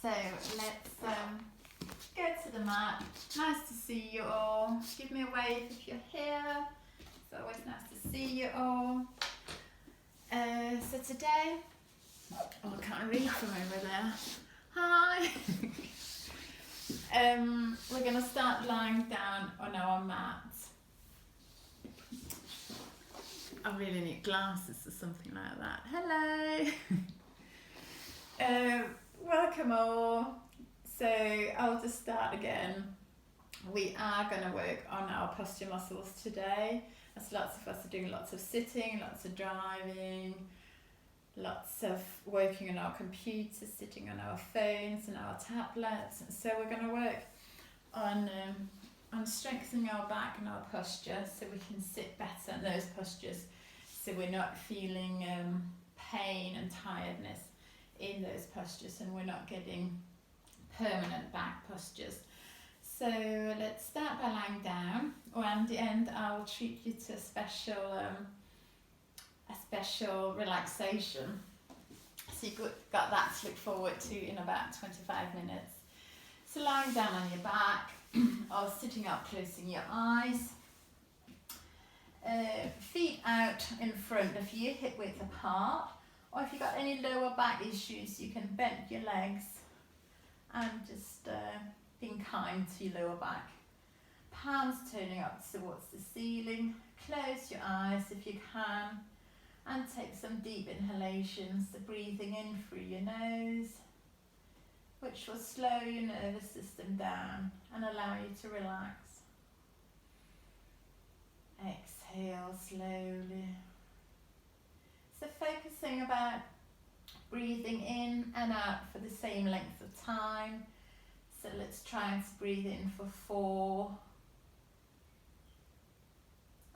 So let's go to the mat. Nice to see you all. Give me a wave if you're here. It's always nice to see you all. So today, oh, I can't read from over there. Hi. We're going to start lying down on our mat. I really need glasses or something like that. Hello. Welcome all. So I'll just start again. We are going to work on our posture muscles today. As lots of us are doing lots of sitting, lots of driving, lots of working on our computers, sitting on our phones and our tablets. So we're going to work on strengthening our back and our posture so we can sit better in those postures, so we're not feeling pain and tiredness in those postures, and we're not getting permanent back postures. So let's start by lying down, or at the end I'll treat you to a special relaxation. So you've got that to look forward to in about 25 minutes. So lying down on your back or sitting up, closing your eyes. Feet out in front of you, hip width apart. Or if you've got any lower back issues, you can bend your legs and just being kind to your lower back. Palms turning up towards the ceiling. Close your eyes if you can and take some deep inhalations, so breathing in through your nose, which will slow your nervous system down and allow you to relax. Exhale slowly. So focusing about breathing in and out for the same length of time. So let's try and breathe in for 4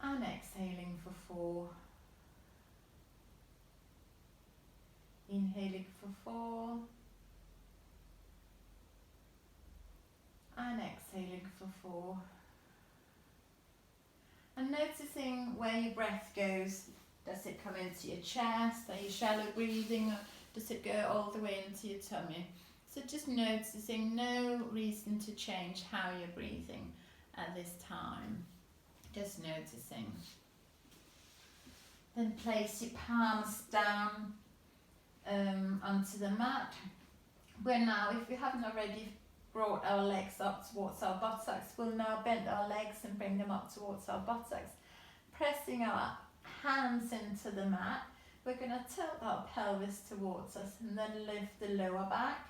and exhaling for 4. Inhaling for 4 and exhaling for 4. And noticing where your breath goes. Does it come into your chest? Are you shallow breathing, or does it go all the way into your tummy? So just noticing, no reason to change how you're breathing at this time. Just noticing. Then place your palms down onto the mat. We're now, if we haven't already brought our legs up towards our buttocks, we'll now bend our legs and bring them up towards our buttocks. Pressing our hands into the mat, we're going to tilt our pelvis towards us and then lift the lower back,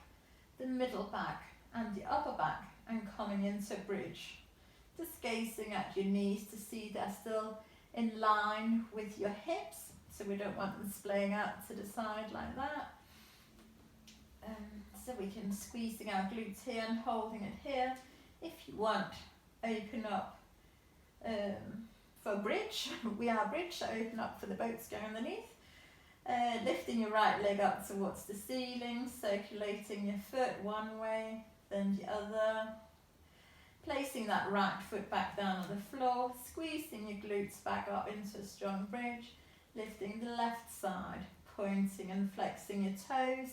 the middle back and the upper back, and coming into bridge. Just gazing at your knees to see they're still in line with your hips, so we don't want them splaying out to the side like that. So we can squeezing our glutes here and holding it here. If you want, open up for bridge. We are bridge, so open up for the boats going underneath. Lifting your right leg up towards the ceiling, circulating your foot one way, then the other. Placing that right foot back down on the floor, squeezing your glutes back up into a strong bridge. Lifting the left side, pointing and flexing your toes.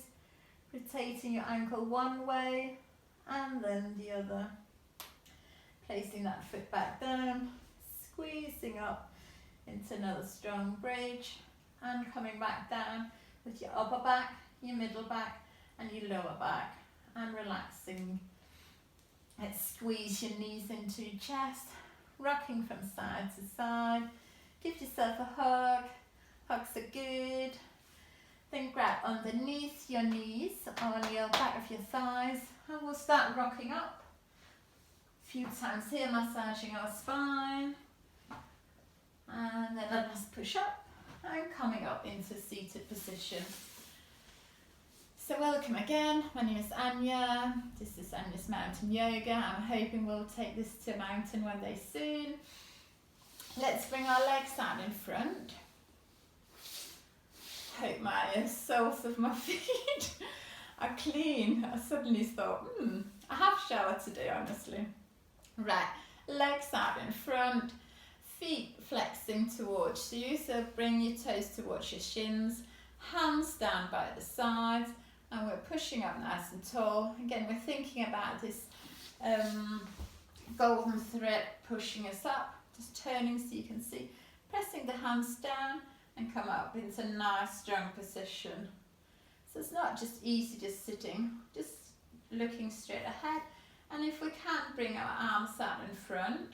Rotating your ankle one way and then the other. Placing that foot back down, squeezing up into another strong bridge, and coming back down with your upper back, your middle back and your lower back, and relaxing. Let's squeeze your knees into your chest, rocking from side to side. Give yourself a hug. Hugs are good. Then grab underneath your knees on your back of your thighs, and we'll start rocking up. A few times here, massaging our spine. And then let us push up and coming up into seated position. So welcome again. My name is Anja. This is Anja's Mountain Yoga. I'm hoping we'll take this to a mountain one day soon. Let's bring our legs out in front. Hope my soles of my feet are clean. I suddenly thought, I have showered today, honestly. Right, legs out in front, feet flexing towards you, so bring your toes towards your shins, hands down by the sides, And we're pushing up nice and tall. Again, we're thinking about this golden thread pushing us up, just turning so you can see, pressing the hands down and come up into a nice strong position. So it's not just easy just sitting, just looking straight ahead. And if we can bring our arms out in front,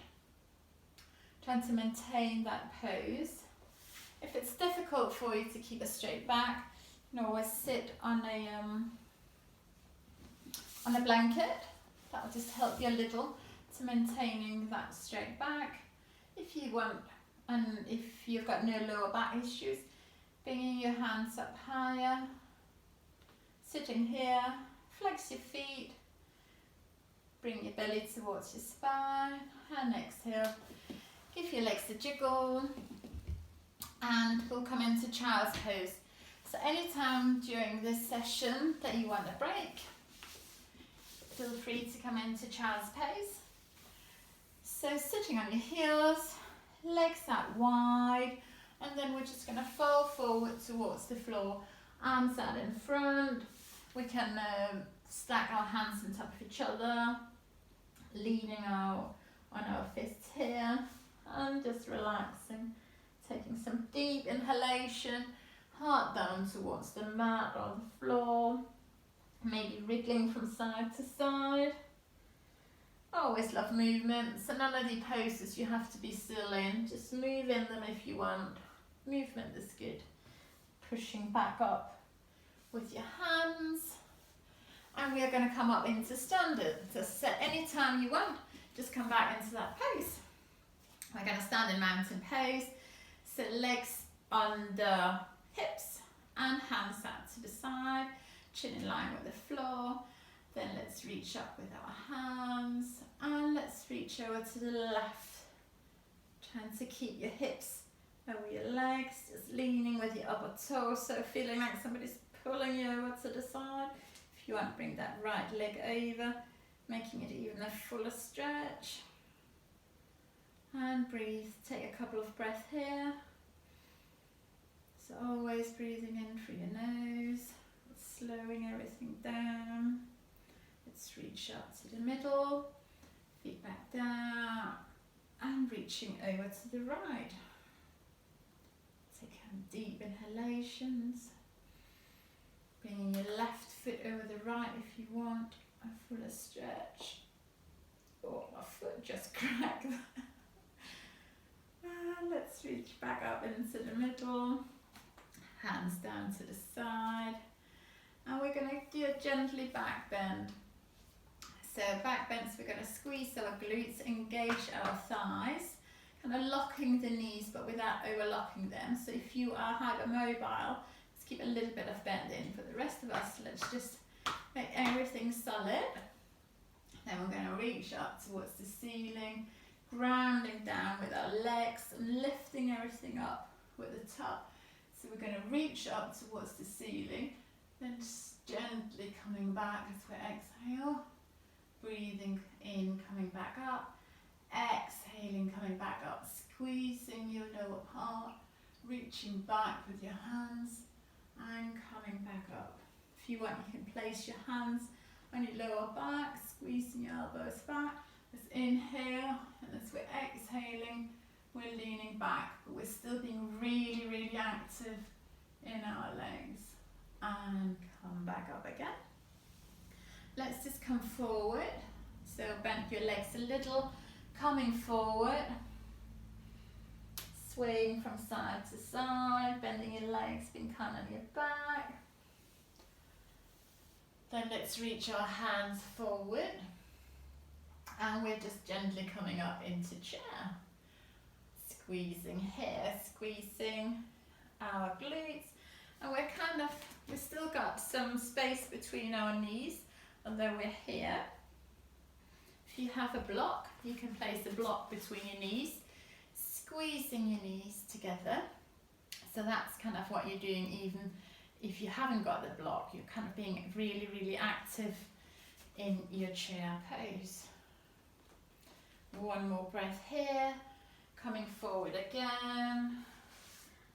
trying to maintain that pose. If it's difficult for you to keep a straight back, you can always sit on a blanket. That will just help you a little to maintaining that straight back. If you want, and if you've got no lower back issues, bringing your hands up higher, sitting here, flex your feet, bring your belly towards your spine, and exhale. Give your legs a jiggle, and we'll come into child's pose. So anytime during this session that you want a break, feel free to come into child's pose. So sitting on your heels, legs out wide, and then we're just going to fall forward towards the floor, arms out in front. We can stack our hands on top of each other, leaning out on our fists here, and just relaxing, taking some deep inhalation, heart down towards the mat or the floor, maybe wriggling from side to side. I always love movement, so none of the poses you have to be still in, just move in them if you want. Movement is good. Pushing back up with your hands, and we are going to come up into standard. So set any time you want, just come back into that pose. We're going to stand in mountain pose, so legs under hips and hands out to the side, chin in line with the floor. Then let's reach up with our hands, and let's reach over to the left, trying to keep your hips over your legs, just leaning with your upper torso, feeling like somebody's pulling you over to the side. If you want, bring that right leg over, making it even a fuller stretch. And breathe, take a couple of breaths here. So always breathing in through your nose, slowing everything down. Let's reach up to the middle, feet back down, and reaching over to the right. Take deep inhalations, bringing your left foot over the right if you want a fuller stretch. Oh, my foot just cracked. And let's reach back up into the middle, hands down to the side, and we're going to do a gently back bend. So back bends, we're going to squeeze our glutes, engage our thighs, kind of locking the knees but without overlocking them. So if you are hypermobile, let's keep a little bit of bend in. For the rest of us, let's just make everything solid. Then we're going to reach up towards the ceiling, grounding down with our legs and lifting everything up with the top. So we're going to reach up towards the ceiling, then just gently coming back as we exhale. Breathing in, coming back up, exhaling, coming back up, squeezing your lower part, reaching back with your hands and coming back up. If you want, you can place your hands on your lower back, squeezing your elbows back. Let's inhale, and as we're exhaling, we're leaning back, but we're still being really, really active in our legs. And come back up again. Let's just come forward, so bend your legs a little, coming forward, swaying from side to side, bending your legs, being kind on your back. Then let's reach our hands forward, and we're just gently coming up into chair. Squeezing here, squeezing our glutes, and we've still got some space between our knees, although we're here. If you have a block, you can place a block between your knees, squeezing your knees together. So that's kind of what you're doing even if you haven't got the block. You're kind of being really, really active in your chair pose. One more breath here, coming forward again.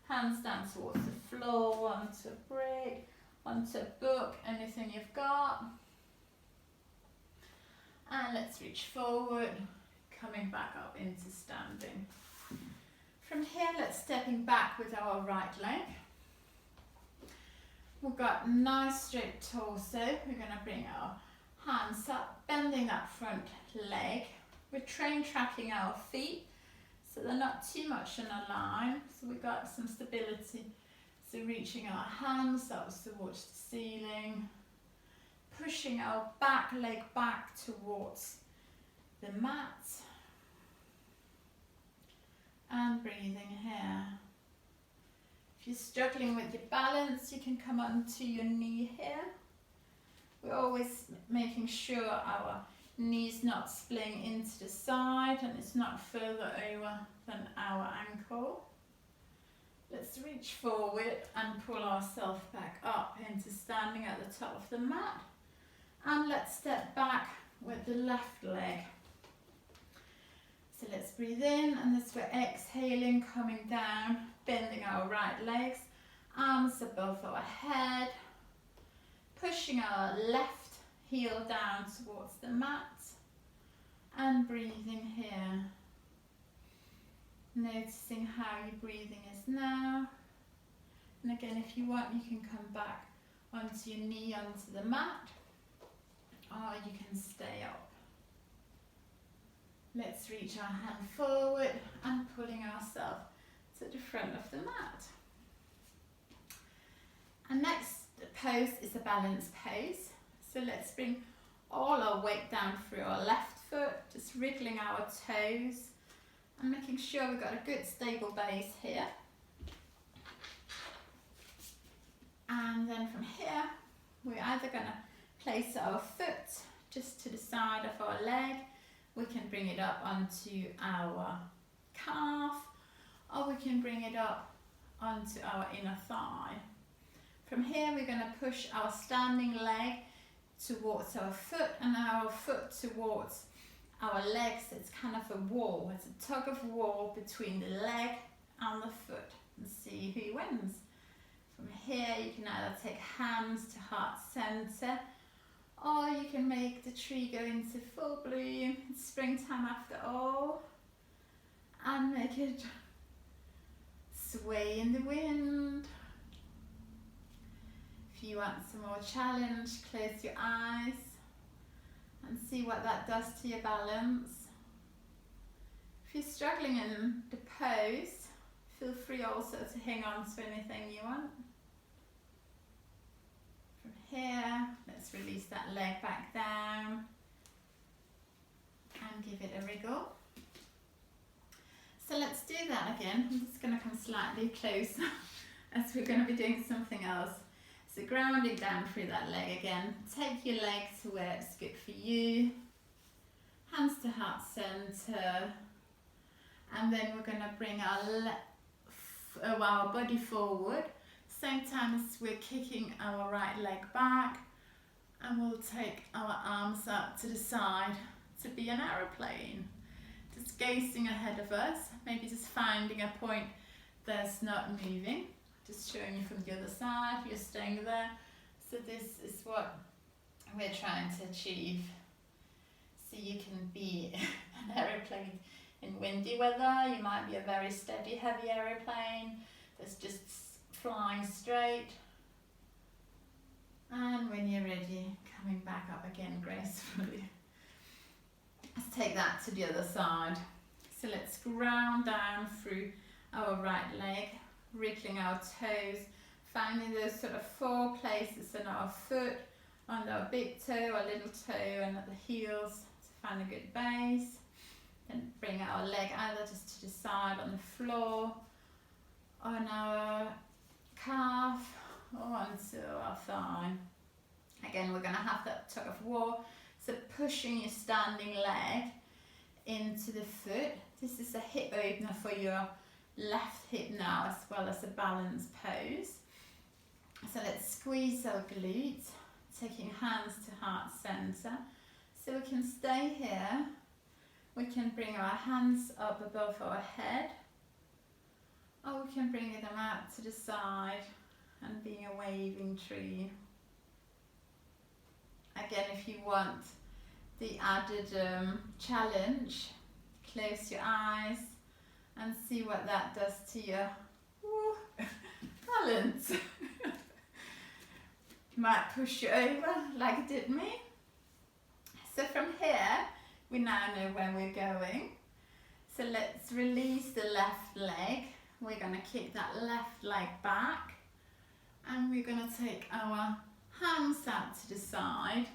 Hands down towards the floor, onto a brick, onto a book, anything you've got. And let's reach forward, coming back up into standing. From here, let's stepping back with our right leg. We've got nice straight torso. We're going to bring our hands up, bending that front leg. We're tracking our feet, so they're not too much in a line. So we've got some stability. So reaching our hands up towards the ceiling, pushing our back leg back towards the mat, and breathing here. If you're struggling with your balance, you can come onto your knee here. We're always making sure our knee's not splitting into the side and it's not further over than our ankle. Let's reach forward and pull ourselves back up into standing at the top of the mat. And let's step back with the left leg. So let's breathe in, and as we're exhaling, coming down, bending our right legs, arms above our head, pushing our left heel down towards the mat, and breathing here. Noticing how your breathing is now. And again, if you want, you can come back onto your knee, onto the mat, or you can stay up. Let's reach our hand forward and pulling ourselves to the front of the mat. And next pose is a balance pose. So let's bring all our weight down through our left foot, just wriggling our toes and making sure we've got a good stable base here. And then from here, we're either going to place our foot just to the side of our leg. We can bring it up onto our calf, or we can bring it up onto our inner thigh. From here, we're going to push our standing leg towards our foot and our foot towards our legs. It's kind of a wall. It's a tug of war between the leg and the foot, and see who wins. From here, you can either take hands to heart center, or you can make the tree go into full bloom. It's springtime after all, and make it sway in the wind. If you want some more challenge, close your eyes and see what that does to your balance. If you're struggling in the pose, feel free also to hang on to anything you want. From here, let's release that leg back down and give it a wriggle. So let's do that again. I'm just going to come slightly closer as we're going to be doing something else. So grounding down through that leg again. Take your leg to where it's good for you. Hands to heart center. And then we're going to bring our body forward. Same time as we're kicking our right leg back. And we'll take our arms up to the side to be an aeroplane. Just gazing ahead of us. Maybe just finding a point that's not moving. Just showing you from the other side, you're staying there. So this is what we're trying to achieve. So you can be an aeroplane in windy weather. You might be a very steady, heavy aeroplane that's just flying straight. And when you're ready, coming back up again gracefully. Let's take that to the other side. So let's ground down through our right leg, wriggling our toes, finding those sort of 4 places in our foot, on our big toe, our little toe, and at the heels to find a good base. Then bring our leg either just to the side on the floor, on our calf, or onto our thigh. Again, we're going to have that tug of war. So pushing your standing leg into the foot. This is a hip opener for your left hip now, as well as a balance pose. So let's squeeze our glutes, taking hands to heart center. So we can stay here. We can bring our hands up above our head, or we can bring them out to the side and being a waving tree. Again, if you want the added challenge, close your eyes and see what that does to your balance. Might push you over like it did me. So from here, we now know where we're going. So let's release the left leg. We're going to kick that left leg back, and we're going to take our hands out to the side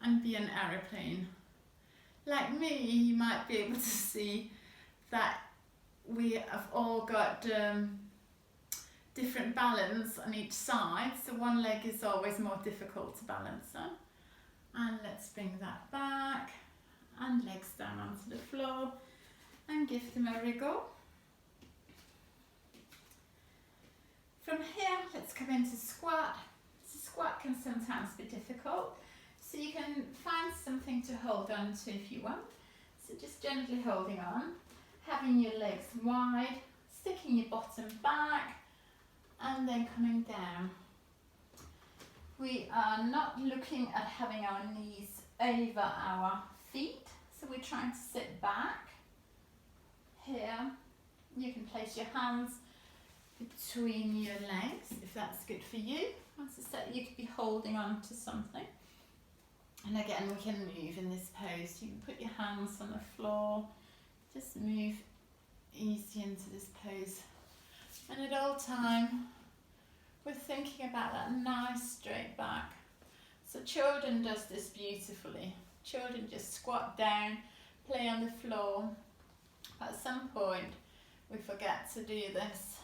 and be an aeroplane. Like me, you might be able to see that we have all got different balance on each side, so one leg is always more difficult to balance on. And let's bring that back, and legs down onto the floor, and give them a wriggle. From here, let's come into squat. So squat can sometimes be difficult, so you can find something to hold on to if you want. So just gently holding on, having your legs wide, sticking your bottom back, and then coming down. We are not looking at having our knees over our feet, so we're trying to sit back. Here, you can place your hands between your legs if that's good for you. As I said, you could be holding on to something. And again, we can move in this pose. You can put your hands on the floor, just move easy into this pose. And at all time, we're thinking about that nice straight back. So children does this beautifully. Children just squat down, play on the floor. At some point, we forget to do this,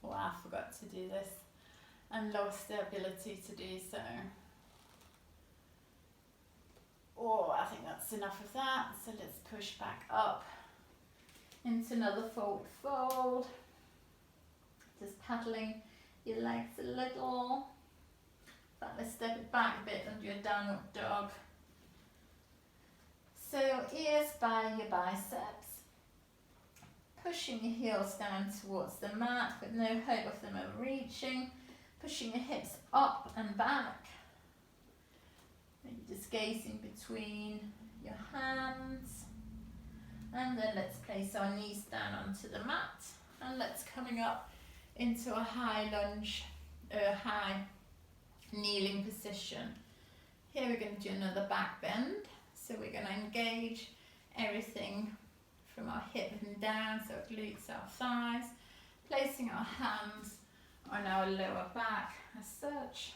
or I forgot to do this, and lost the ability to do so. Oh, I think that's enough of that. So let's push back up into another forward fold. Just paddling your legs a little. In fact, let's step it back a bit and do a downward dog. So ears by your biceps. Pushing your heels down towards the mat with no hope of them overreaching. Pushing your hips up and back. Maybe just gazing between your hands. And then let's place our knees down onto the mat. And let's coming up into a high lunge, high kneeling position. Here we're going to do another back bend. So we're going to engage everything from our hip and down, so glutes, our thighs, placing our hands on our lower back as such.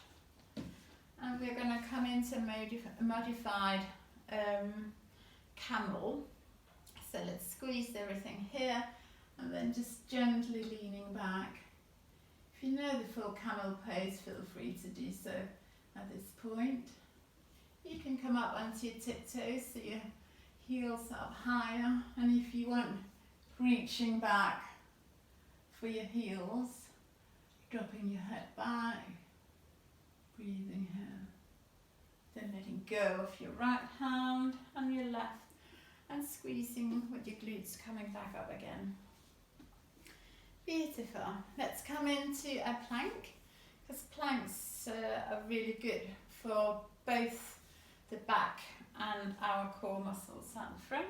And we're going to come into modified camel. So let's squeeze everything here and then just gently leaning back. If you know the full camel pose, feel free to do so at this point. You can come up onto your tiptoes so your heels up higher, and if you want, reaching back for your heels, dropping your head back, breathing here, then letting go of your right hand and your left, and squeezing with your glutes coming back up again. Beautiful. Let's come into a plank, because planks are really good for both the back and our core muscles at the front.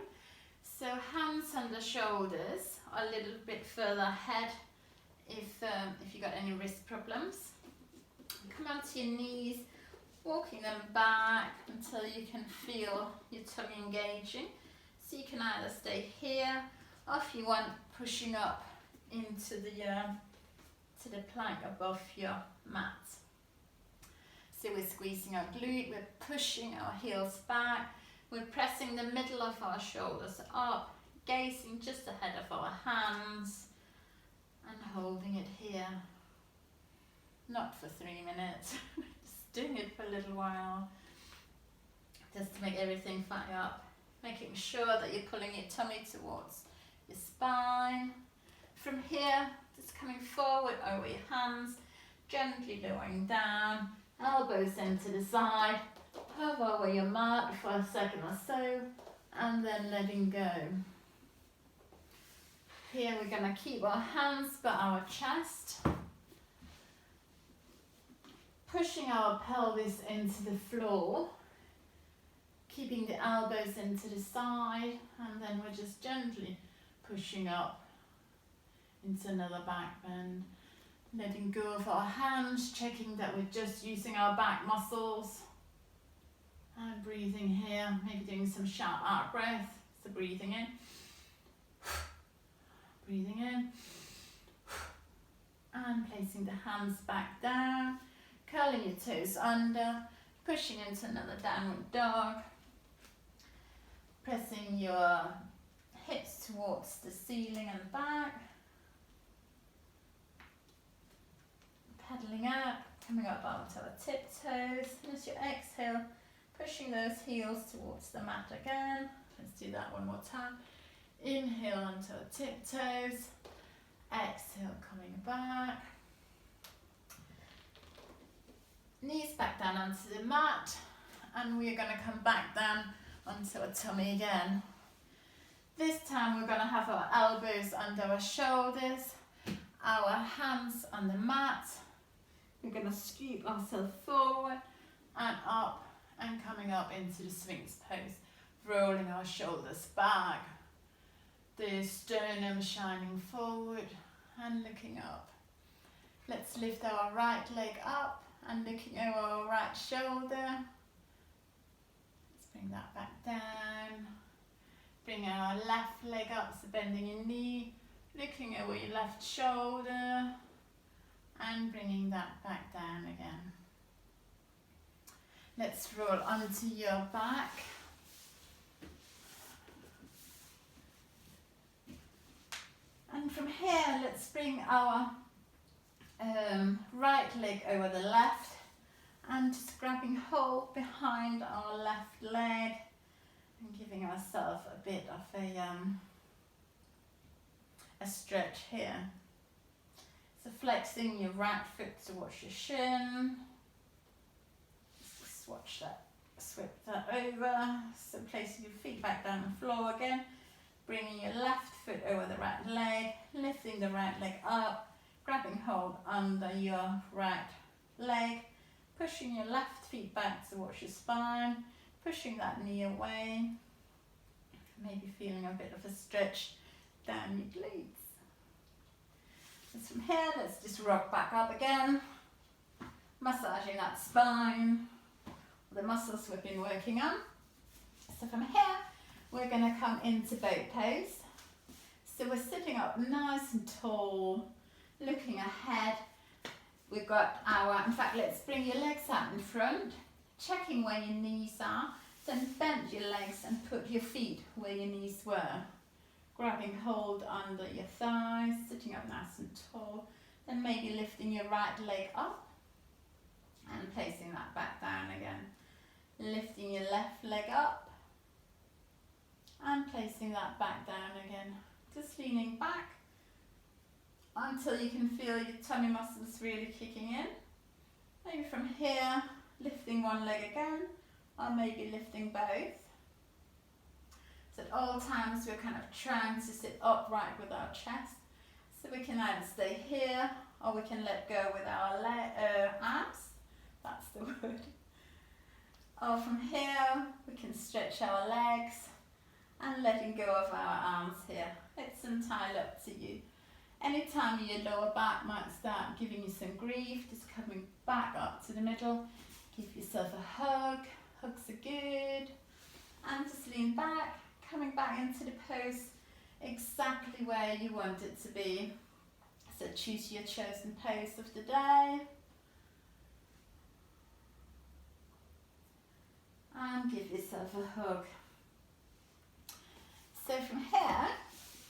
So hands on the shoulders, a little bit further ahead if you got any wrist problems. Come onto your knees, walking them back until you can feel your tummy engaging. So you can either stay here, or if you want, pushing up into the to the plank above your mat. So we're squeezing our glute, we're pushing our heels back, we're pressing the middle of our shoulders up, gazing just ahead of our hands, and holding it here. Not for 3 minutes, just doing it for a little while, just to make everything fire up, making sure that you're pulling your tummy towards your spine. From here, just coming forward over your hands, gently lowering down, elbows into the side, hover over your mat for a second or so, and then letting go. Here we're going to keep our hands by our chest, pushing our pelvis into the floor, keeping the elbows into the side, and then we're just gently pushing up into another back bend. Letting go of our hands, checking that we're just using our back muscles. And breathing here, maybe doing some sharp out breath. So breathing in, breathing in, and placing the hands back down, curling your toes under, pushing into another downward dog, pressing your hips towards the ceiling and back, pedaling up, coming up onto our tiptoes, and as you exhale, pushing those heels towards the mat again. Let's do that one more time. Inhale onto our tiptoes, exhale coming back, knees back down onto the mat, and we're going to come back down onto our tummy again. This time we're going to have our elbows under our shoulders, our hands on the mat. We're going to scoop ourselves forward and up and coming up into the Sphinx pose, rolling our shoulders back, the sternum shining forward and looking up. Let's lift our right leg up and looking over our right shoulder. Let's bring that back down. Bring our left leg up, so bending your knee, looking over your left shoulder and bringing that back down again. Let's roll onto your back. And from here, let's bring our right leg over the left and just grabbing hold behind our left leg and giving ourselves a bit of a stretch here. So flexing your right foot towards your shin. Switch that, swip that over. So placing your feet back down the floor again. Bringing your left foot over the right leg. Lifting the right leg up. Grabbing hold under your right leg. Pushing your left feet back towards your spine. Pushing that knee away. Maybe feeling a bit of a stretch down your glutes. And from here, let's just rock back up again. Massaging that spine. The muscles we've been working on. So from here, we're going to come into boat pose. So we're sitting up nice and tall, looking ahead. We've got our, in fact, let's bring your legs out in front, checking where your knees are, then bend your legs and put your feet where your knees were. Grabbing hold under your thighs, sitting up nice and tall, then maybe lifting your right leg up and placing that back down again. Lifting your left leg up and placing that back down again. Just leaning back until you can feel your tummy muscles really kicking in. Maybe from here, lifting one leg again, or maybe lifting both. So at all times we're kind of trying to sit upright with our chest. So we can either stay here or we can let go with our arms. That's the word. Or from here, we can stretch our legs and letting go of our arms here. It's entirely up to you. Anytime your lower back might start giving you some grief, just coming back up to the middle. Give yourself a hug. Hugs are good. And just lean back, coming back into the pose exactly where you want it to be. So choose your chosen pose of the day. And give yourself a hug. So from here,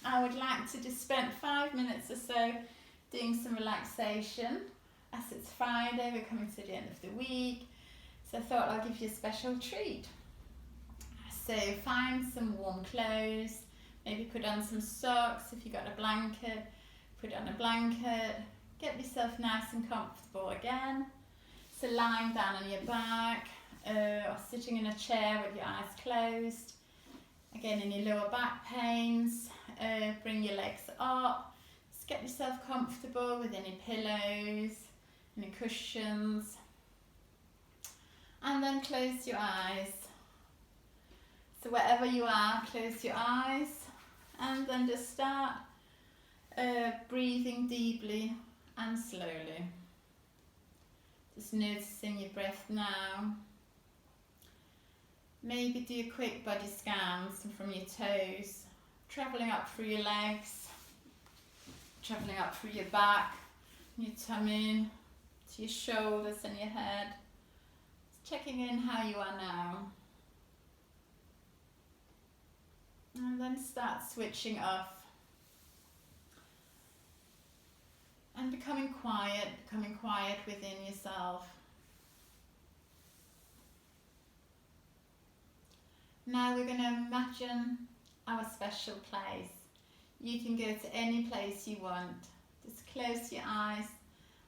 I would like to just spend 5 minutes or so doing some relaxation. As it's Friday, we're coming to the end of the week, so I thought I'll give you a special treat. So find some warm clothes, maybe put on some socks. If you've got a blanket, put on a blanket. Get yourself nice and comfortable again. So lying down on your back, or sitting in a chair with your eyes closed. Again, in your lower back pains, bring your legs up. Just get yourself comfortable with any pillows, any cushions. And then close your eyes. So wherever you are, close your eyes and then just start breathing deeply and slowly. Just noticing your breath now. Maybe do a quick body scans from your toes, travelling up through your legs, travelling up through your back, your tummy, to your shoulders and your head. Just checking in how you are now. And then start switching off and becoming quiet within yourself. Now we're going to imagine our special place. You can go to any place you want. Just close your eyes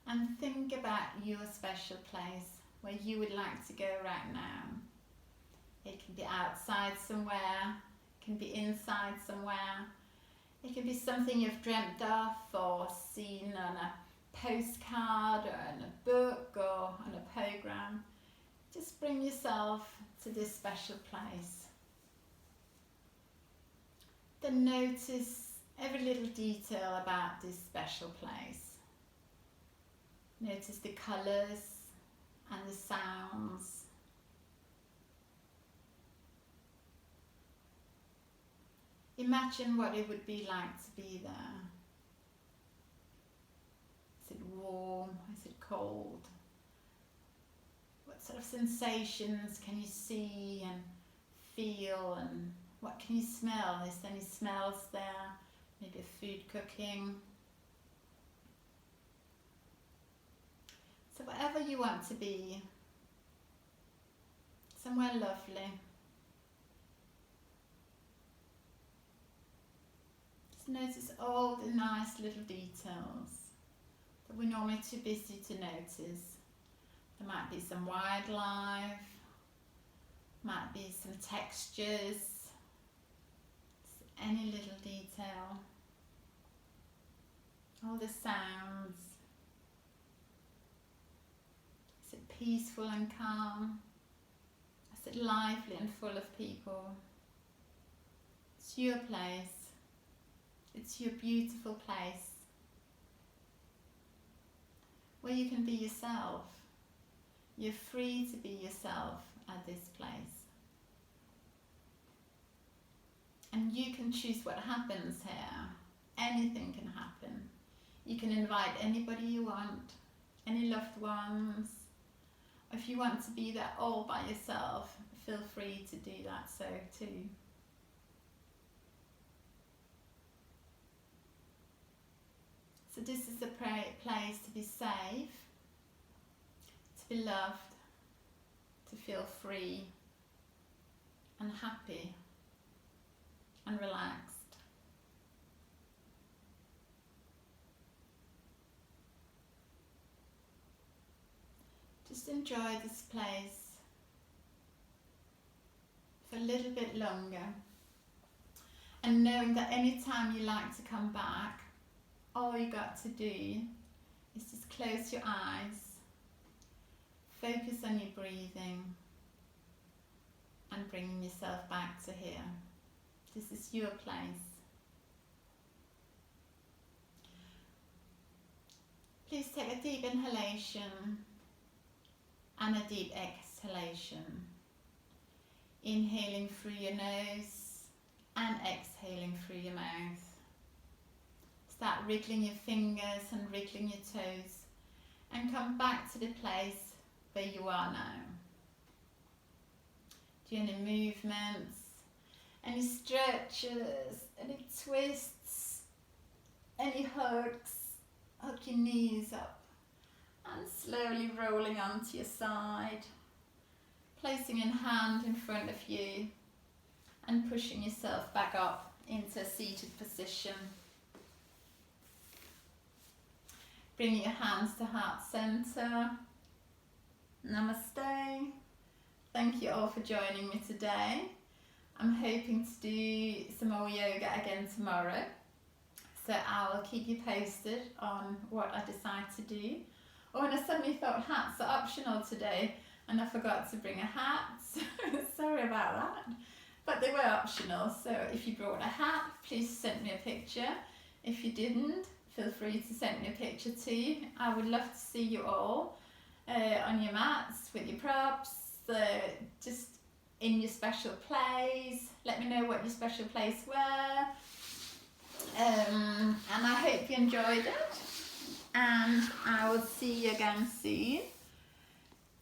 and think about your special place where you would like to go right now. It can be outside somewhere, it can be inside somewhere. It can be something you've dreamt of or seen on a postcard or in a book or on a program. Just bring yourself to this special place. Then notice every little detail about this special place. Notice the colours and the sounds. Imagine what it would be like to be there. Is it warm? Is it cold? What sort of sensations can you see and feel, and what can you smell? Is there any smells there? Maybe a food cooking. So whatever you want to be, somewhere lovely. Just notice all the nice little details that we're normally too busy to notice. There might be some wildlife, might be some textures, any little detail, all the sounds. Is it peaceful and calm? Is it lively and full of people? It's your place. It's your beautiful place where you can be yourself. You're free to be yourself at this place. And you can choose what happens here. Anything can happen. You can invite anybody you want, any loved ones. If you want to be there all by yourself, feel free to do that so too. So this is a place to be safe, to be loved, to feel free and happy and relaxed. Just enjoy this place for a little bit longer, and knowing that any time you like to come back, all you got to do is just close your eyes, focus on your breathing and bringing yourself back to here. This is your place. Please take a deep inhalation and a deep exhalation. Inhaling through your nose and exhaling through your mouth. Start wriggling your fingers and wriggling your toes and come back to the place where you are now. Do any movements, any stretches, any twists, any hugs. Hug your knees up and slowly rolling onto your side. Placing your hand in front of you and pushing yourself back up into a seated position. Bring your hands to heart center. Namaste. Thank you all for joining me today. I'm hoping to do some more yoga again tomorrow. So I will keep you posted on what I decide to do. Or when I suddenly thought hats are optional today, and I forgot to bring a hat, so sorry about that. But they were optional, so if you brought a hat, please send me a picture. If you didn't, feel free to send me a picture too. I would love to see you all on your mats with your props, just in your special plays. Let me know what your special plays were. And I hope you enjoyed it. And I will see you again soon.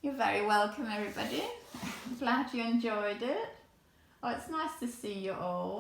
You're very welcome, everybody. Glad you enjoyed it. Oh, it's nice to see you all.